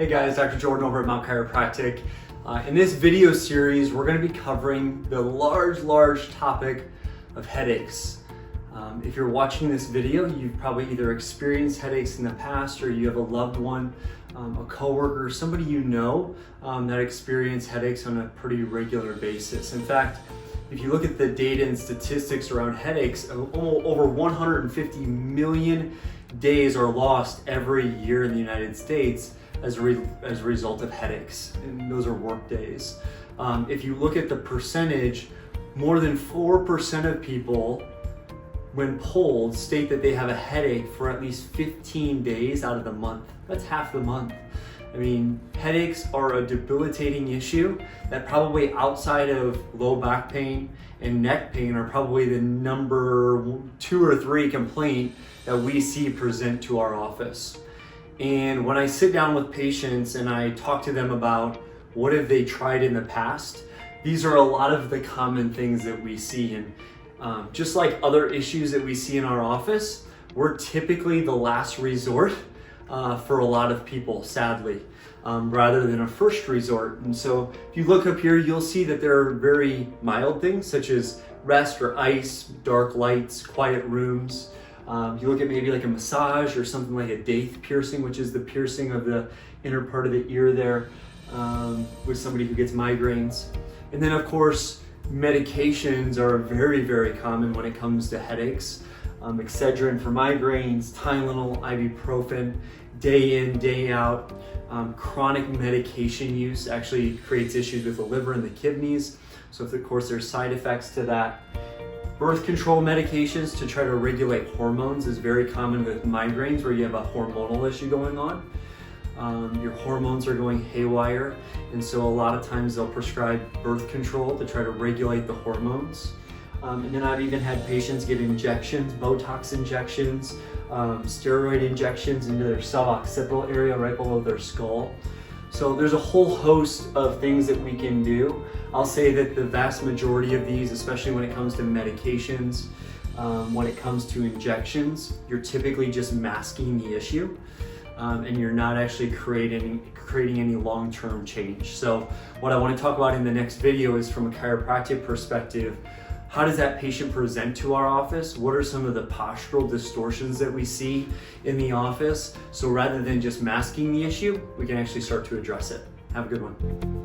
Hey guys, Dr. Jordan over at Mouw Chiropractic. In this video series, we're going to be covering the large topic of headaches. If you're watching this video, you've probably either experienced headaches in the past or you have a loved one, a coworker, somebody you know that experience headaches on a pretty regular basis. In fact, if you look at the data and statistics around headaches, over 150 million days are lost every year in the United States as a result of headaches, and those are work days. If you look at the percentage, more than 4% of people, when polled, state that they have a headache for at least 15 days out of the month. That's half the month. I mean, headaches are a debilitating issue that probably outside of low back pain and neck pain are probably the number 2 or 3 complaint that we see present to our office. And when I sit down with patients and I talk to them about what have they tried in the past, these are a lot of the common things that we see. And just like other issues that we see in our office, we're typically the last resort for a lot of people, sadly, rather than a first resort. And so if you look up here, you'll see that there are very mild things such as rest or ice, dark lights, quiet rooms. You look at maybe like a massage or something like a daith piercing, which is the piercing of the inner part of the ear there with somebody who gets migraines. And then of course, medications are very common when it comes to headaches. Excedrin for migraines, Tylenol, ibuprofen, day in, day out. Chronic medication use actually creates issues with the liver and the kidneys. So of course there's side effects to that. Birth control medications to try to regulate hormones is very common with migraines where you have a hormonal issue going on. Your hormones are going haywire, and so a lot of times they'll prescribe birth control to try to regulate the hormones. And then I've even had patients get injections, Botox injections, steroid injections into their suboccipital area right below their skull. So there's a whole host of things that we can do. I'll say that the vast majority of these, especially when it comes to medications, when it comes to injections, you're typically just masking the issue. And you're not actually creating any long-term change. So what I want to talk about in the next video is from a chiropractic perspective, how does that patient present to our office? What are some of the postural distortions that we see in the office? So rather than just masking the issue, we can actually start to address it. Have a good one.